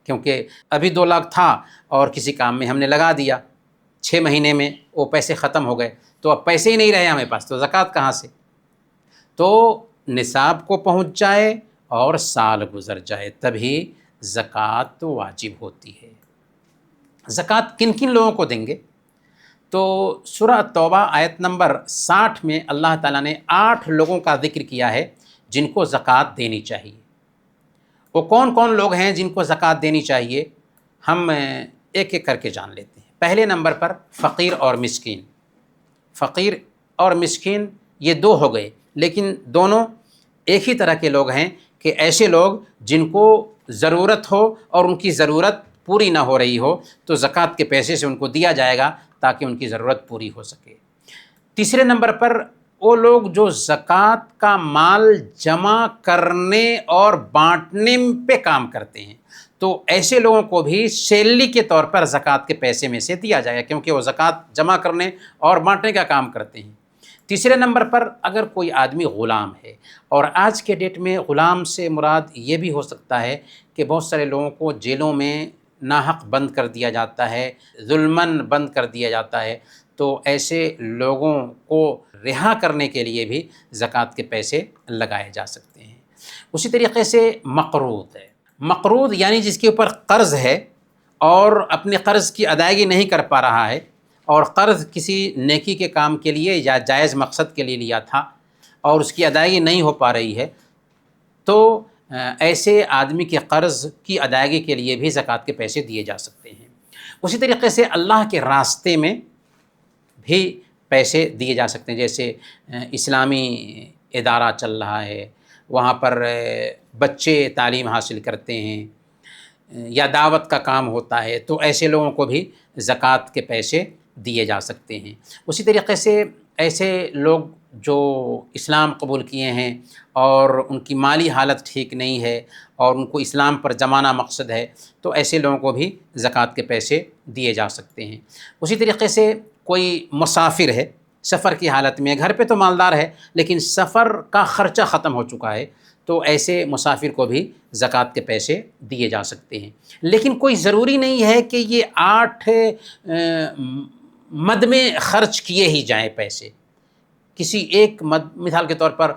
کیونکہ ابھی 2 لاکھ تھا اور کسی کام میں ہم نے لگا دیا، 6 مہینے میں وہ پیسے ختم ہو گئے تو اب پیسے ہی نہیں رہے ہمارے پاس تو زکوٰۃ کہاں سے؟ تو نصاب کو پہنچ جائے اور سال گزر جائے تبھی زکوٰۃ واجب ہوتی ہے۔ زکوٰۃ کن کن لوگوں کو دیں گے؟ تو سورہ توبہ آیت نمبر 60 میں اللہ تعالیٰ نے 8 لوگوں کا ذکر کیا ہے جن کو زکوٰۃ دینی چاہیے۔ وہ کون کون لوگ ہیں جن کو زکوٰۃ دینی چاہیے؟ ہم ایک ایک کر کے جان لیتے ہیں۔ پہلے نمبر پر فقیر اور مسکین۔ فقیر اور مسکین یہ 2 ہو گئے، لیکن دونوں ایک ہی طرح کے لوگ ہیں کہ ایسے لوگ جن کو ضرورت ہو اور ان کی ضرورت پوری نہ ہو رہی ہو تو زکوٰۃ کے پیسے سے ان کو دیا جائے گا تاکہ ان کی ضرورت پوری ہو سکے۔ تیسرے نمبر پر وہ لوگ جو زکوٰۃ کا مال جمع کرنے اور بانٹنے پہ کام کرتے ہیں تو ایسے لوگوں کو بھی سیلری کے طور پر زکوٰۃ کے پیسے میں سے دیا جائے گا، کیونکہ وہ زکوٰۃ جمع کرنے اور بانٹنے کا کام کرتے ہیں۔ تیسرے نمبر پر اگر کوئی آدمی غلام ہے، اور آج کے ڈیٹ میں غلام سے مراد یہ بھی ہو سکتا ہے کہ بہت سارے لوگوں کو جیلوں میں ناحق بند کر دیا جاتا ہے، ظلماً بند کر دیا جاتا ہے، تو ایسے لوگوں کو رہا کرنے کے لیے بھی زکوٰۃ کے پیسے لگائے جا سکتے ہیں۔ اسی طریقے سے مقروض ہے۔ مقروض یعنی جس کے اوپر قرض ہے اور اپنے قرض کی ادائیگی نہیں کر پا رہا ہے، اور قرض کسی نیکی کے کام کے لیے یا جائز مقصد کے لیے لیا تھا اور اس کی ادائیگی نہیں ہو پا رہی ہے، تو ایسے آدمی کے قرض کی ادائیگی کے لیے بھی زکوٰۃ کے پیسے دیے جا سکتے ہیں۔ اسی طریقے سے اللہ کے راستے میں بھی پیسے دیے جا سکتے ہیں، جیسے اسلامی ادارہ چل رہا ہے، وہاں پر بچے تعلیم حاصل کرتے ہیں، یا دعوت کا کام ہوتا ہے تو ایسے لوگوں کو بھی زکوٰۃ کے پیسے دیے جا سکتے ہیں۔ اسی طریقے سے ایسے لوگ جو اسلام قبول کیے ہیں اور ان کی مالی حالت ٹھیک نہیں ہے اور ان کو اسلام پر جمانا مقصد ہے تو ایسے لوگوں کو بھی زکوٰۃ کے پیسے دیے جا سکتے ہیں۔ اسی طریقے سے کوئی مسافر ہے، سفر کی حالت میں، گھر پہ تو مالدار ہے لیکن سفر کا خرچہ ختم ہو چکا ہے تو ایسے مسافر کو بھی زکوٰۃ کے پیسے دیے جا سکتے ہیں۔ لیکن کوئی ضروری نہیں ہے کہ یہ 8 مد میں خرچ کیے ہی جائیں پیسے۔ کسی ایک مد، مثال کے طور پر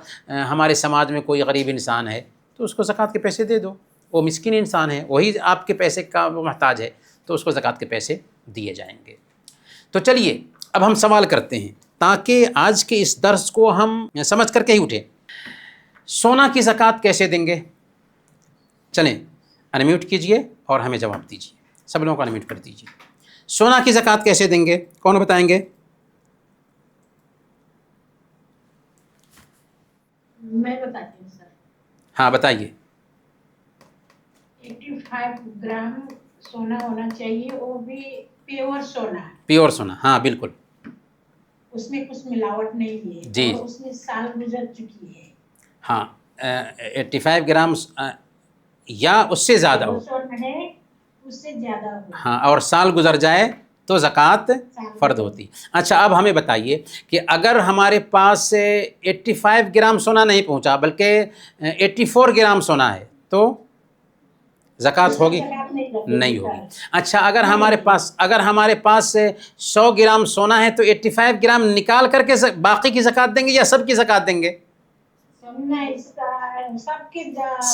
ہمارے سماج میں کوئی غریب انسان ہے تو اس کو زکوٰۃ کے پیسے دے دو، وہ مسکین انسان ہے، وہی آپ کے پیسے کا محتاج ہے تو اس کو زکوٰۃ کے پیسے دیے جائیں گے۔ تو چلیے اب ہم سوال کرتے ہیں تاکہ آج کے اس درس کو ہم سمجھ کر کے ہی اٹھیں۔ سونا کی زکوٰۃ کیسے دیں گے؟ چلیں انمیوٹ کیجئے اور ہمیں جواب دیجیے، سب لوگوں کو انمیوٹ کر دیجیے۔ سونا کی زکوٰۃ کیسے دیں گے؟ کون بتائیں گے؟ میں بتاتی ہوں سر۔ ہاں بتائیے۔ 85 گرام سونا ہونا چاہیے، وہ بھی پیور سونا، پیور سونا، ہاں بالکل، اس میں کچھ ملاوٹ نہیں ہے جی، اور اس میں سال گزر چکی ہے۔ ہاں 85 گرام یا اس سے زیادہ ہو، سونا ہے اس سے زیادہ ہو، ہاں، اور سال گزر جائے تو زکوٰۃ فرض ہوتی۔ اچھا اب ہمیں بتائیے کہ اگر ہمارے پاس 85 گرام سونا نہیں پہنچا بلکہ 84 گرام سونا ہے تو زکوٰۃ ہوگی؟ نہیں ہوگی۔ اچھا اگر ہمارے پاس 100 گرام سونا ہے تو 85 گرام نکال کر کے باقی کی زکوٰۃ دیں گے یا سب کی زکوٰۃ دیں گے؟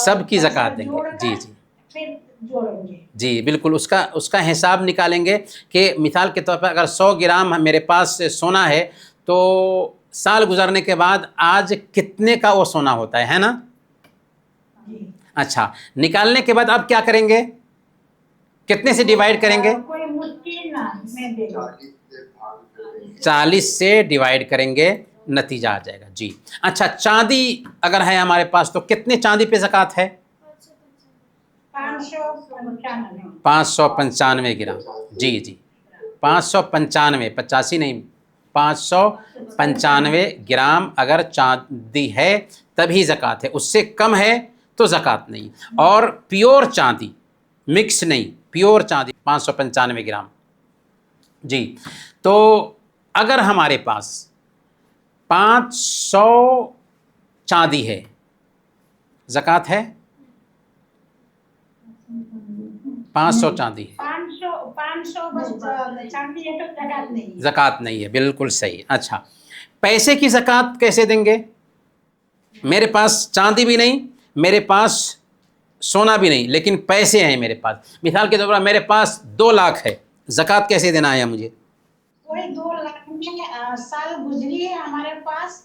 سب کی زکوٰۃ دیں گے، جی جی پھر جوڑیں گے، جی بالکل، اس کا حساب نکالیں گے کہ مثال کے طور پر اگر 100 گرام میرے پاس سونا ہے تو سال گزرنے کے بعد آج کتنے کا وہ سونا ہوتا ہے نا؟ اچھا نکالنے کے بعد اب کیا کریں گے؟ کتنے سے ڈیوائیڈ کریں گے؟ 40 سے ڈیوائیڈ کریں گے، نتیجہ آ جائے گا۔ جی اچھا چاندی اگر ہے ہمارے پاس تو کتنے چاندی پہ زکوٰۃ ہے؟ 595 گرام، جی جی 595، 85 نہیں، 595 گرام اگر چاندی ہے تبھی زکوٰۃ ہے، اس سے کم ہے تو زکوٰۃ نہیں۔ اور پیور چاندی، مکس نہیں، پیور چاندی 595 گرام۔ جی تو اگر ہمارے پاس 500 چاندی ہے، زکوٰۃ ہے؟ 500 چاندی ہے، 500 بس چاندی ہے تو زکوٰۃ نہیں، زکوٰۃ نہیں ہے، بالکل صحیح۔ اچھا پیسے کی زکوٰۃ کیسے دیں گے؟ میرے پاس چاندی بھی نہیں، میرے پاس سونا بھی نہیں، لیکن پیسے ہیں میرے پاس۔ مثال کے طور پر میرے پاس 2 لاکھ ہے، زکوٰۃ کیسے دینا ہے مجھے؟ کوئی 2 لاکھ میں سال گزری ہے ہمارے پاس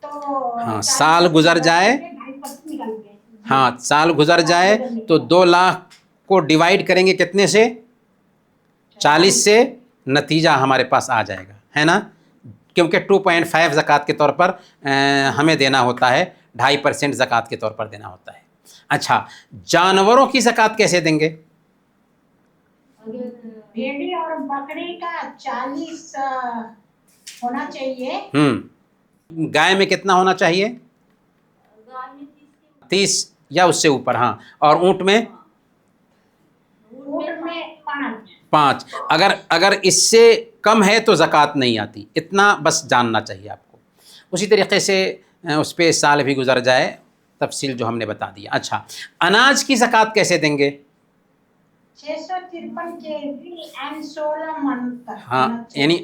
تو ہاں سال گزر جائے، ہاں سال گزر جائے تو 2 لاکھ کو ڈیوائیڈ کریں گے کتنے سے؟ 40 سے، نتیجہ ہمارے پاس آ جائے گا، ہے نا؟ کیونکہ 2.5 زکوٰۃ کے طور پر ہمیں دینا ہوتا ہے، 2.5% زکوٰۃ کے طور پر دینا ہوتا ہے۔ اچھا جانوروں کی زکوٰۃ کیسے دیں گے؟ بھیڑی اور بکری کا 40 ہونا چاہیے، گائے میں کتنا ہونا چاہیے؟ 30 یا اس سے اوپر، ہاں، اور اونٹ میں 5۔ اگر اس سے کم ہے تو زکوٰۃ نہیں آتی، اتنا بس جاننا چاہیے آپ کو۔ اسی طریقے سے اس پہ سال بھی گزر جائے، تفصیل جو ہم نے بتا دیا۔ اچھا اناج کی زکوٰۃ کیسے دیں گے؟ 653 kg اینڈ 16 من تک، ہاں یعنی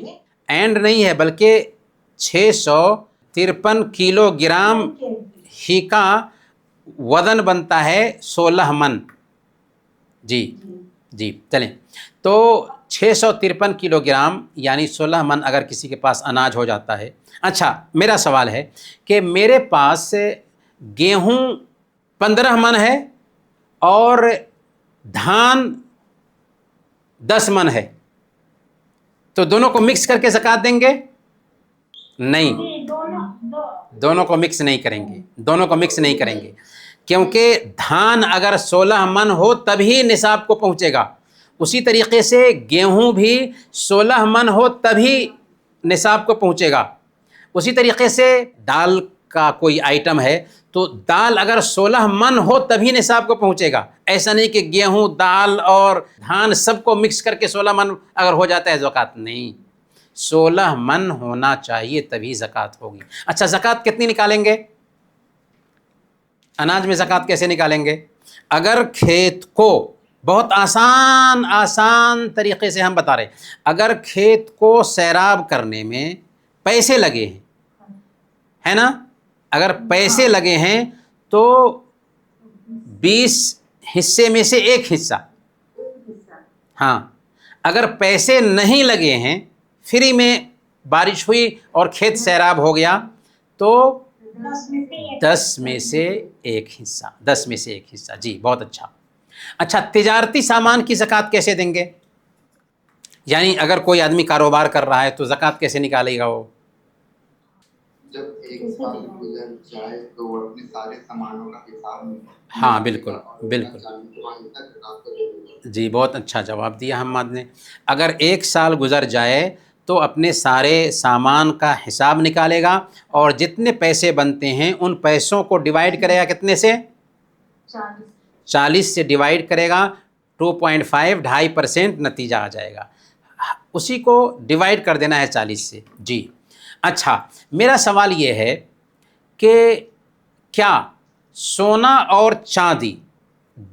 اینڈ نہیں ہے بلکہ 653 کلو گرام ہی کا وزن بنتا ہے 16 من۔ جی جی چلیں، تو 653 کلو گرام یعنی 16 من اگر کسی کے پاس اناج ہو جاتا ہے۔ اچھا میرا سوال ہے کہ میرے پاس گیہوں 15 من ہے اور دھان 10 من ہے، تو دونوں کو مکس کر کے زکوٰۃ دیں گے؟ نہیں، دونوں کو مکس نہیں کریں گے، دونوں کو مکس نہیں کریں گے، کیونکہ دھان اگر 16 من ہو تبھی نصاب کو پہنچے گا، اسی طریقے سے گیہوں بھی 16 من ہو تبھی نصاب کو پہنچے گا، اسی طریقے سے دال کا کوئی آئٹم ہے تو دال اگر 16 من ہو تبھی نصاب کو پہنچے گا، ایسا نہیں کہ گیہوں دال اور دھان سب کو مکس کر کے 16 من اگر ہو جاتا ہے زکوٰۃ نہیں، 16 من ہونا چاہیے تبھی زکوٰۃ ہوگی۔ اچھا زکوٰۃ کتنی نکالیں گے؟ اناج میں زکوٰۃ کیسے نکالیں گے؟ اگر کھیت کو بہت آسان طریقے سے ہم بتا رہے ہیں، اگر کھیت کو سیراب کرنے میں پیسے لگے ہیں، ہے نا، اگر پیسے لگے ہیں تو 20 حصے میں سے 1 حصہ، ہاں اگر پیسے نہیں لگے ہیں، فری میں بارش ہوئی اور کھیت سیراب ہو گیا تو 10 میں سے 1 حصہ، 10 میں سے 1 حصہ، جی بہت اچھا۔ اچھا تجارتی سامان کی زکوٰۃ کیسے دیں گے؟ یعنی اگر کوئی آدمی کاروبار کر رہا ہے تو زکوٰۃ کیسے نکالے گا وہ؟ جب 1 سال گزر جائے تو وہ اپنے سارے سامانوں کا حساب، ہاں بالکل بالکل، جی بہت اچھا جواب دیا حماد نے۔ اگر 1 سال گزر جائے تو اپنے سارے سامان کا حساب نکالے گا اور جتنے پیسے بنتے ہیں ان پیسوں کو ڈیوائیڈ کرے گا، کتنے سے؟ 40 سے ڈیوائیڈ کرے گا، 2.5 2.5% نتیجہ آ جائے گا، اسی کو ڈیوائیڈ کر دینا ہے 40 سے، جی۔ اچھا میرا سوال یہ ہے کہ کیا سونا اور چاندی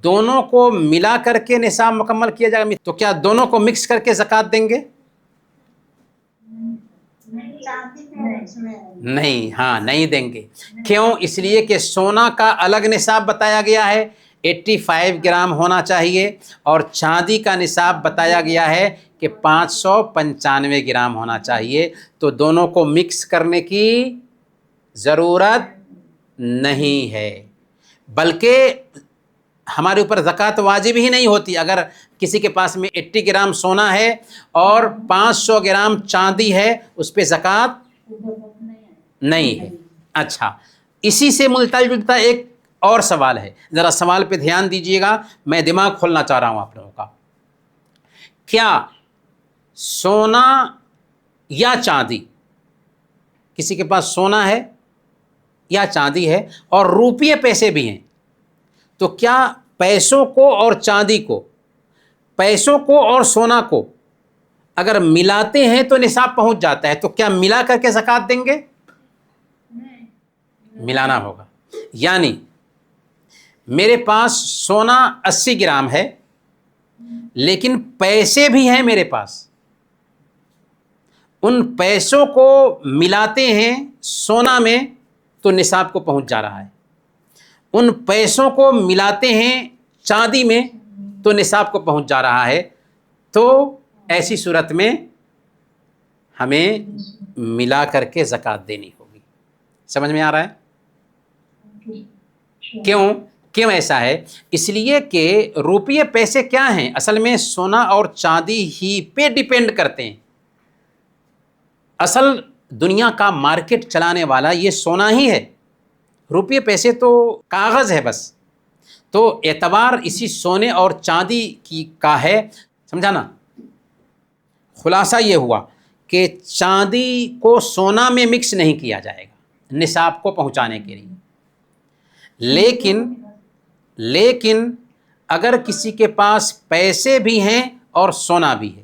دونوں کو ملا کر کے نصاب مکمل کیا جائے گا؟ تو کیا دونوں کو مکس کر کے زکوٰۃ دیں گے؟ نہیں، ہاں نہیں دیں گے۔ کیوں؟ اس لیے کہ سونا کا الگ نصاب بتایا گیا ہے 85 گرام ہونا چاہیے، اور چاندی کا نصاب بتایا گیا ہے کہ 595 گرام ہونا چاہیے، تو دونوں کو مکس کرنے کی ضرورت نہیں ہے، بلکہ ہمارے اوپر زکوٰۃ واجب ہی نہیں ہوتی۔ اگر کسی کے پاس میں 80 گرام سونا ہے اور 500 گرام چاندی ہے، اس پہ زکوٰۃ نہیں ہے۔ اچھا اسی سے ملتا جلتا ایک اور سوال ہے، ذرا سوال پہ دھیان دیجئے گا، میں دماغ کھولنا چاہ رہا ہوں آپ لوگوں کا۔ کیا سونا یا چاندی، کسی کے پاس سونا ہے یا چاندی ہے اور روپیے پیسے بھی ہیں، تو کیا پیسوں کو اور چاندی کو، پیسوں کو اور سونا کو اگر ملاتے ہیں تو نصاب پہنچ جاتا ہے، تو کیا ملا کر کے زکوٰۃ دیں گے؟ ملانا ہوگا۔ یعنی میرے پاس سونا 80 گرام ہے لیکن پیسے بھی ہیں میرے پاس، ان پیسوں کو ملاتے ہیں سونا میں تو نصاب کو پہنچ جا رہا ہے، ان پیسوں کو ملاتے ہیں چاندی میں تو نصاب کو پہنچ جا رہا ہے، تو ایسی صورت میں ہمیں ملا کر کے زکوٰۃ دینی ہوگی۔ سمجھ میں آ رہا ہے؟ کیوں ایسا ہے؟ اس لیے کہ روپیے پیسے کیا ہیں؟ اصل میں سونا اور چاندی ہی پہ ڈیپینڈ کرتے ہیں، اصل دنیا کا مارکیٹ چلانے والا یہ سونا ہی ہے، روپیے پیسے تو کاغذ ہے بس، تو اعتبار اسی سونے اور چاندی کی کا ہے، سمجھا نا؟ خلاصہ یہ ہوا کہ چاندی کو سونا میں مکس نہیں کیا جائے گا نصاب کو پہنچانے کے لیے، لیکن اگر کسی کے پاس پیسے بھی ہیں اور سونا بھی ہے،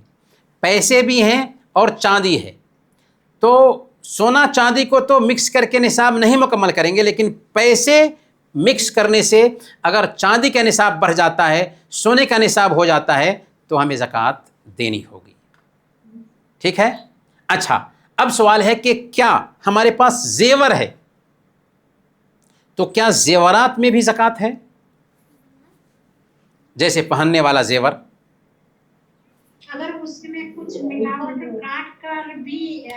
پیسے بھی ہیں اور چاندی ہے، تو سونا چاندی کو تو مکس کر کے نصاب نہیں مکمل کریں گے، لیکن پیسے مکس کرنے سے اگر چاندی کا نصاب بڑھ جاتا ہے، سونے کا نصاب ہو جاتا ہے، تو ہمیں زکوٰۃ دینی ہوگی۔ ٹھیک ہے؟ اچھا اب سوال ہے کہ کیا ہمارے پاس زیور ہے تو کیا زیورات میں بھی زکوٰۃ ہے؟ جیسے پہننے والا زیور، اگر اس میں کچھ ملاوٹ کاٹ کر بھی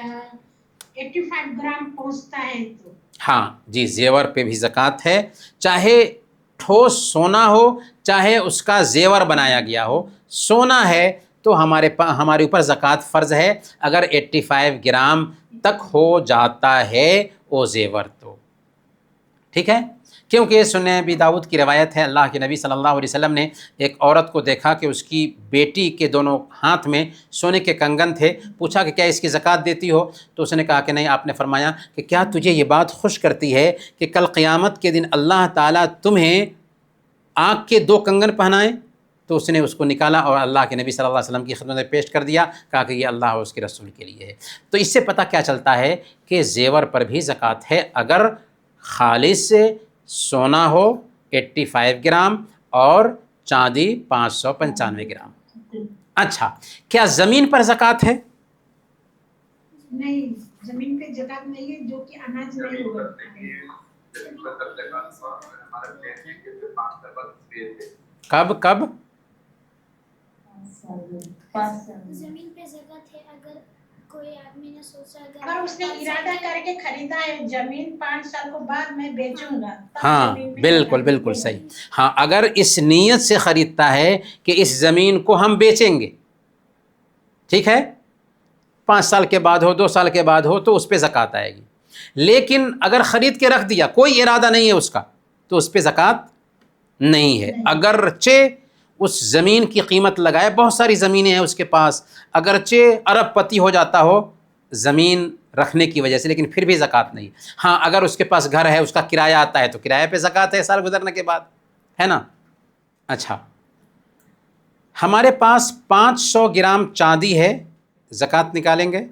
85 گرام پہنچتا ہے تو ہاں جی زیور پہ بھی زکوٰۃ ہے، چاہے ٹھوس سونا ہو چاہے اس کا زیور بنایا گیا ہو، سونا ہے تو ہمارے اوپر زکوٰۃ فرض ہے اگر 85 گرام تک ہو جاتا ہے وہ زیور تو۔ ٹھیک ہے؟ کیونکہ سنن ابی داؤد کی روایت ہے، اللہ کے نبی صلی اللہ علیہ وسلم نے ایک عورت کو دیکھا کہ اس کی بیٹی کے دونوں ہاتھ میں سونے کے کنگن تھے، پوچھا کہ کیا اس کی زکوٰۃ دیتی ہو؟ تو اس نے کہا کہ نہیں۔ آپ نے فرمایا کہ کیا تجھے یہ بات خوش کرتی ہے کہ کل قیامت کے دن اللہ تعالیٰ تمہیں آنکھ کے 2 کنگن پہنائیں؟ تو اس نے اس کو نکالا اور اللہ کے نبی صلی اللہ علیہ وسلم کی خدمت میں پیش کر دیا، کہا کہ یہ اللہ اور اس کے رسول کے لیے ہے۔ تو اس سے پتہ کیا چلتا ہے کہ زیور پر بھی زکوٰۃ ہے، اگر خالص سونا ہو 85 گرام اور چاندی 595 گرام۔ اچھا، کیا زمین پر زکوٰۃ ہے؟ نہیں، زمین پہ زکوٰۃ نہیں ہے جو کہ اناج نہیں ہوگا۔ کب زمین پہ زکوٰۃ ہے اگر کوئی آدمی نے سوچا اگر اس نے ارادہ کر کے خریدا ہے زمین 5 سال کو بعد میں بیچوں گا، تب ہاں زمین میں بالکل زکوٰۃ بالکل نہیں صحیح۔ ہوگی۔ ہاں، اگر اس نیت سے خریدتا ہے کہ اس زمین کو ہم بیچیں گے، ٹھیک ہے، 5 سال کے بعد ہو 2 سال کے بعد ہو تو اس پہ زکوٰۃ آئے گی۔ لیکن اگر خرید کے رکھ دیا، کوئی ارادہ نہیں ہے اس کا، تو اس پہ زکوٰۃ نہیں ہے، اگرچہ اس زمین کی قیمت لگائے، بہت ساری زمینیں ہیں اس کے پاس، اگرچہ ارب پتی ہو جاتا ہو زمین رکھنے کی وجہ سے، لیکن پھر بھی زکوٰۃ نہیں۔ ہاں، اگر اس کے پاس گھر ہے، اس کا کرایہ آتا ہے تو کرایہ پہ زکوٰۃ ہے سال گزرنے کے بعد، ہے نا۔ اچھا، ہمارے پاس 500 گرام چاندی ہے، زکوٰۃ نکالیں گے؟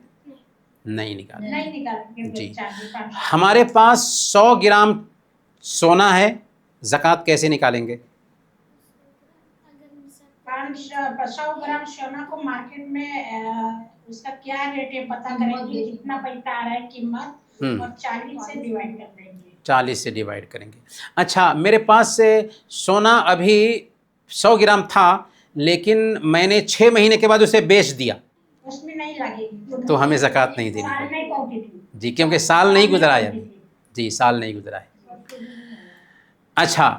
نہیں نکالیں گے۔ نہیں نکالیں گے۔ جی۔ چاندی 500 ہمارے پاس 100 گرام سونا ہے، زکوٰۃ کیسے نکالیں گے؟ 100 گرام سونا کو مارکیٹ میں اس کا کیا ریٹ ہے پتہ کریں گے، کتنا پیسہ آ رہا ہے قیمت، اور 40 سے ڈیوائڈ کر دیں گے۔ 40 سے ڈیوائڈ کریں گے۔ اچھا، میرے پاس سے سونا ابھی 100 گرام تھا، لیکن میں نے 6 مہینے کے بعد اسے بیچ دیا، اس میں نہیں لگے گی تو ہمیں زکوٰۃ نہیں دینی سال پڑے نہیں پہنچے گی۔ جی، کیونکہ سال نہیں گزرا ہے ابھی۔ جی، سال نہیں گزرا ہے۔ اچھا،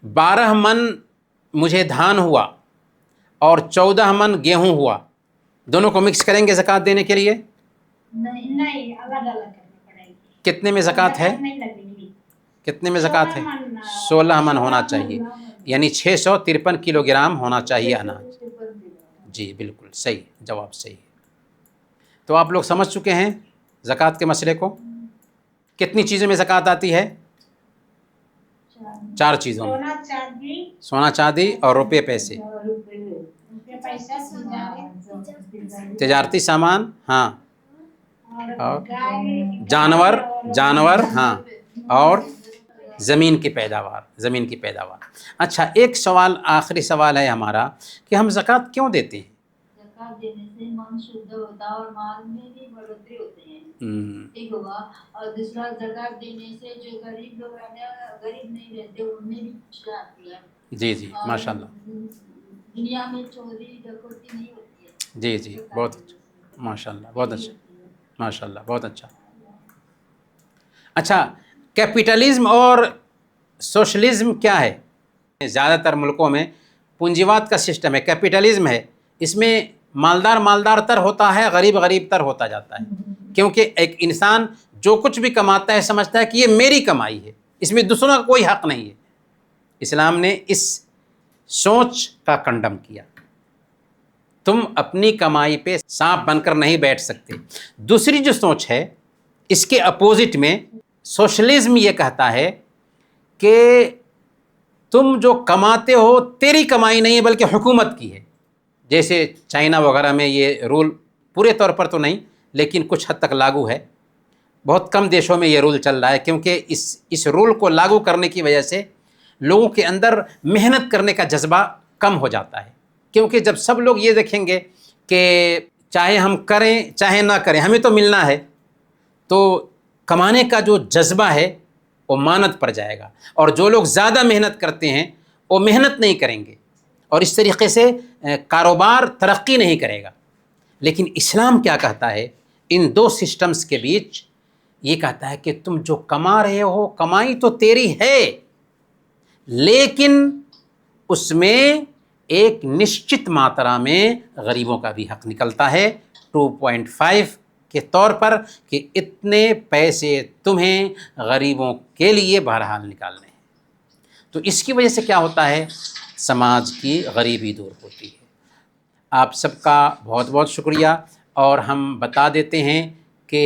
12 من مجھے دھان ہوا اور 14 من گیہوں ہوا، دونوں کو مکس کریں گے زکوٰۃ دینے کے لیے؟ نہیں، الگ الگ کرنا پڑے گی۔ کتنے میں زکوٰۃ ہے؟ نہیں لگے گی۔ کتنے میں زکوٰۃ ہے؟ 16 من ہونا چاہیے، یعنی 653 کلو گرام ہونا چاہیے اناج۔ جی بالکل صحیح، جواب صحیح ہے۔ تو آپ لوگ سمجھ چکے ہیں زکوٰۃ کے مسئلے کو۔ کتنی چیزوں میں زکوٰۃ آتی ہے؟ 4 چیزوں میں، سونا چاندی اور روپے پیسے، تجارتی سامان، ہاں، اور جانور، ہاں، اور زمین کی پیداوار۔ اچھا، ایک سوال، آخری سوال ہے ہمارا کہ ہم زکوٰۃ کیوں دیتے ہیں؟ زکوٰۃ دینے سے من شدھ ہوتا ہے اور مال میں بھی بڑھوتری ہوتی ہے، ٹھیک ہوگا۔ اور دوسرا، زکوٰۃ دینے سے جو غریب لوگ رہتے ہیں، غریب نہیں رہتے، ان میں بھی خوشیاں آتی ہے۔ جی جی، ماشاء اللہ، دنیا میں چوری ڈکیتی نہیں ہوتی ہے۔ جی جی، بہت اچھا، ماشاء اللہ، بہت اچھا، ماشاء اللہ، بہت اچھا۔ اچھا، کیپٹلزم اور سوشلزم کیا ہے؟ زیادہ تر ملکوں میں پونجیواد کا سسٹم ہے، کیپٹلزم ہے، اس میں مالدار تر ہوتا ہے، غریب تر ہوتا جاتا ہے، کیونکہ ایک انسان جو کچھ بھی کماتا ہے سمجھتا ہے کہ یہ میری کمائی ہے، اس میں دوسروں کا کوئی حق نہیں ہے۔ اسلام نے اس سوچ کا کنڈم کیا، تم اپنی کمائی پہ سانپ بن کر نہیں بیٹھ سکتے۔ دوسری جو سوچ ہے، اس کے اپوزٹ میں سوشلزم یہ کہتا ہے کہ تم جو کماتے ہو تیری کمائی نہیں ہے بلکہ حکومت کی ہے۔ جیسے چائنا وغیرہ میں یہ رول پورے طور پر تو نہیں لیکن کچھ حد تک لاگو ہے، بہت کم دیشوں میں یہ رول چل رہا ہے، کیونکہ اس رول کو لاگو کرنے کی وجہ سے لوگوں کے اندر محنت کرنے کا جذبہ کم ہو جاتا ہے، کیونکہ جب سب لوگ یہ دیکھیں گے کہ چاہے ہم کریں چاہے نہ کریں ہمیں تو ملنا ہے، تو کمانے کا جو جذبہ ہے وہ مانت پر جائے گا، اور جو لوگ زیادہ محنت کرتے ہیں وہ محنت نہیں کریں گے، اور اس طریقے سے کاروبار ترقی نہیں کرے گا۔ لیکن اسلام کیا کہتا ہے ان دو سسٹمز کے بیچ؟ یہ کہتا ہے کہ تم جو کما رہے ہو کمائی تو تیری ہے، لیکن اس میں ایک نشچت ماترا میں غریبوں کا بھی حق نکلتا ہے، 2.5 کے طور پر، کہ اتنے پیسے تمہیں غریبوں کے لیے بہرحال نکالنے ہیں۔ تو اس کی وجہ سے کیا ہوتا ہے؟ سماج کی غریبی دور ہوتی ہے۔ آپ سب کا بہت بہت شکریہ، اور ہم بتا دیتے ہیں کہ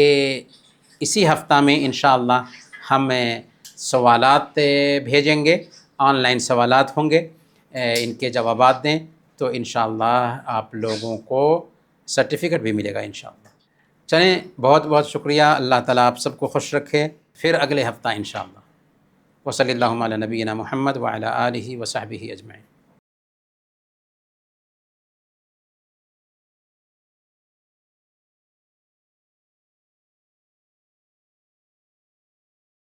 اسی ہفتہ میں انشاءاللہ ہم سوالات بھیجیں گے، آن لائن سوالات ہوں گے، ان کے جوابات دیں تو انشاءاللہ آپ لوگوں کو سرٹیفکیٹ بھی ملے گا انشاءاللہ۔ چلیں، بہت بہت شکریہ، اللہ تعالیٰ آپ سب کو خوش رکھے، پھر اگلے ہفتہ انشاءاللہ۔ وصلی اللہ علی نبینا محمد وعلی آلہ وصحبہ اجمعین۔